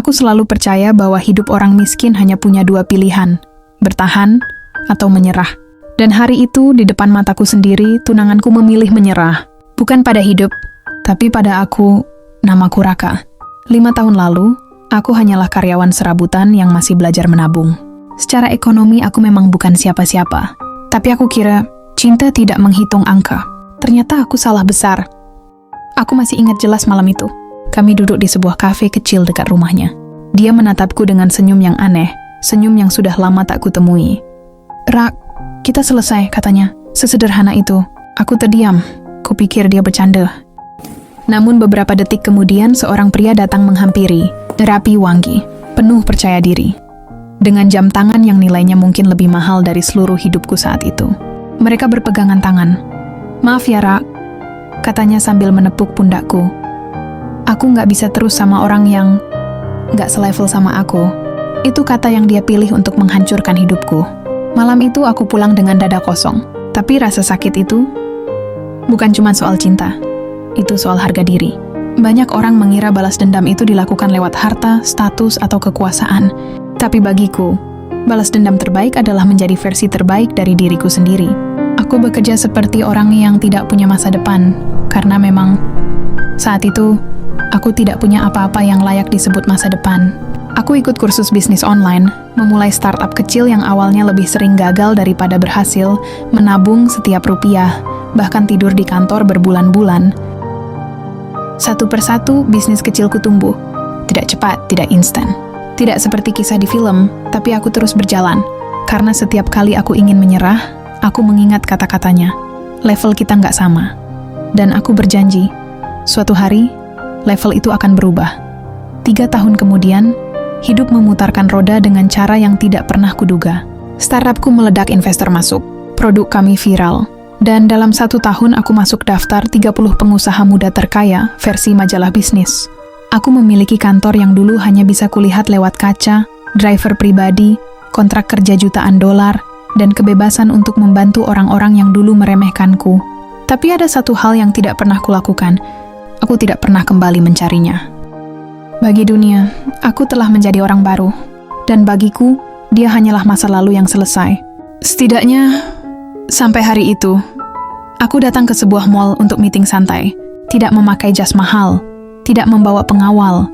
Aku selalu percaya bahwa hidup orang miskin hanya punya dua pilihan, bertahan atau menyerah. Dan hari itu, di depan mataku sendiri, tunanganku memilih menyerah. Bukan pada hidup, tapi pada aku, namaku Raka. 5 tahun lalu, aku hanyalah karyawan serabutan yang masih belajar menabung. Secara ekonomi, aku memang bukan siapa-siapa. Tapi aku kira, cinta tidak menghitung angka. Ternyata aku salah besar. Aku masih ingat jelas malam itu. Kami duduk di sebuah kafe kecil dekat rumahnya. Dia menatapku dengan senyum yang aneh, senyum yang sudah lama tak kutemui. "Rak, kita selesai," katanya. Sesederhana itu. Aku terdiam. Kupikir dia bercanda. Namun beberapa detik kemudian seorang pria datang menghampiri, rapi wangi, penuh percaya diri. Dengan jam tangan yang nilainya mungkin lebih mahal dari seluruh hidupku saat itu. Mereka berpegangan tangan. "Maaf ya, Rak," katanya sambil menepuk pundakku. "Aku nggak bisa terus sama orang yang nggak selevel sama aku." Itu kata yang dia pilih untuk menghancurkan hidupku. Malam itu aku pulang dengan dada kosong. Tapi rasa sakit itu bukan cuma soal cinta. Itu soal harga diri. Banyak orang mengira balas dendam itu dilakukan lewat harta, status, atau kekuasaan. Tapi bagiku, balas dendam terbaik adalah menjadi versi terbaik dari diriku sendiri. Aku bekerja seperti orang yang tidak punya masa depan, karena memang saat itu, aku tidak punya apa-apa yang layak disebut masa depan. Aku ikut kursus bisnis online, memulai startup kecil yang awalnya lebih sering gagal daripada berhasil, menabung setiap rupiah, bahkan tidur di kantor berbulan-bulan. Satu persatu, bisnis kecilku tumbuh. Tidak cepat, tidak instan. Tidak seperti kisah di film, tapi aku terus berjalan. Karena setiap kali aku ingin menyerah, aku mengingat kata-katanya. Level kita nggak sama. Dan aku berjanji, suatu hari, level itu akan berubah. 3 tahun kemudian, hidup memutarkan roda dengan cara yang tidak pernah kuduga. Startupku meledak, investor masuk. Produk kami viral. Dan dalam 1 tahun aku masuk daftar 30 pengusaha muda terkaya versi majalah bisnis. Aku memiliki kantor yang dulu hanya bisa kulihat lewat kaca, driver pribadi, kontrak kerja jutaan dolar, dan kebebasan untuk membantu orang-orang yang dulu meremehkanku. Tapi ada satu hal yang tidak pernah kulakukan. Aku tidak pernah kembali mencarinya. Bagi dunia, aku telah menjadi orang baru. Dan bagiku, dia hanyalah masa lalu yang selesai. Setidaknya, sampai hari itu, aku datang ke sebuah mall untuk meeting santai. Tidak memakai jas mahal, tidak membawa pengawal,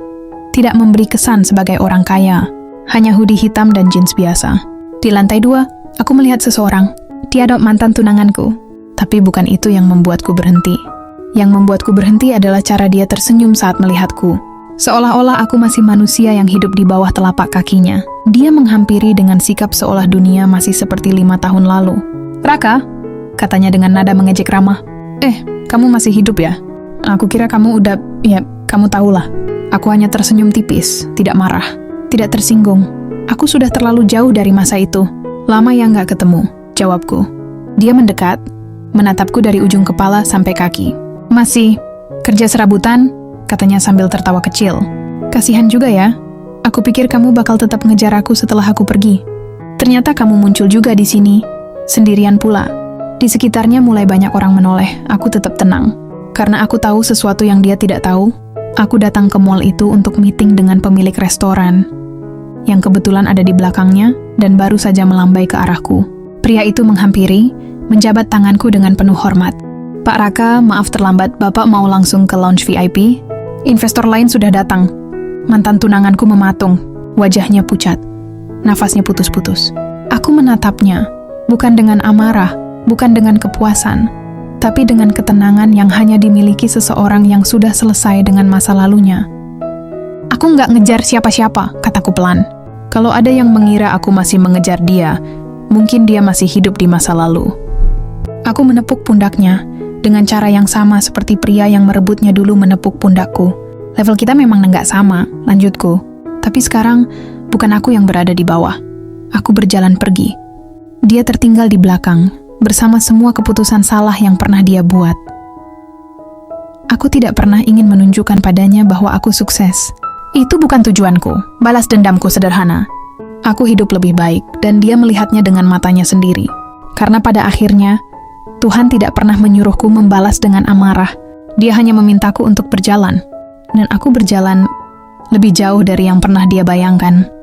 tidak memberi kesan sebagai orang kaya. Hanya hoodie hitam dan jeans biasa. Di lantai 2, aku melihat seseorang. Dia adalah mantan tunanganku. Tapi bukan itu yang membuatku berhenti. Yang membuatku berhenti adalah cara dia tersenyum saat melihatku. Seolah-olah aku masih manusia yang hidup di bawah telapak kakinya. Dia menghampiri dengan sikap seolah dunia masih seperti 5 tahun lalu. "Raka," katanya dengan nada mengejek ramah. Kamu masih hidup ya? Aku kira kamu udah, kamu tahulah." Aku hanya tersenyum tipis, tidak marah, tidak tersinggung. Aku sudah terlalu jauh dari masa itu. "Lama ya nggak ketemu," jawabku. Dia mendekat, menatapku dari ujung kepala sampai kaki. "Masih kerja serabutan?" katanya sambil tertawa kecil. "Kasihan juga ya. Aku pikir kamu bakal tetap ngejar aku setelah aku pergi. Ternyata kamu muncul juga di sini, sendirian pula." Di sekitarnya mulai banyak orang menoleh. Aku tetap tenang. Karena aku tahu sesuatu yang dia tidak tahu, aku datang ke mall itu untuk meeting dengan pemilik restoran, yang kebetulan ada di belakangnya dan baru saja melambai ke arahku. Pria itu menghampiri, menjabat tanganku dengan penuh hormat. "Pak Raka, maaf terlambat, Bapak mau langsung ke lounge VIP? Investor lain sudah datang." Mantan tunanganku mematung, wajahnya pucat, nafasnya putus-putus. Aku menatapnya, bukan dengan amarah, bukan dengan kepuasan, tapi dengan ketenangan yang hanya dimiliki seseorang yang sudah selesai dengan masa lalunya. "Aku nggak ngejar siapa-siapa," kataku pelan. Kalau ada yang mengira aku masih mengejar dia, mungkin dia masih hidup di masa lalu. Aku menepuk pundaknya, dengan cara yang sama seperti pria yang merebutnya dulu menepuk pundakku. "Level kita memang nggak sama," lanjutku. "Tapi sekarang, bukan aku yang berada di bawah. Aku berjalan pergi. Dia tertinggal di belakang, bersama semua keputusan salah yang pernah dia buat. Aku tidak pernah ingin menunjukkan padanya bahwa aku sukses. Itu bukan tujuanku, balas dendamku sederhana. Aku hidup lebih baik, dan dia melihatnya dengan matanya sendiri. Karena pada akhirnya, Tuhan tidak pernah menyuruhku membalas dengan amarah. Dia hanya memintaku untuk berjalan. Dan aku berjalan lebih jauh dari yang pernah dia bayangkan.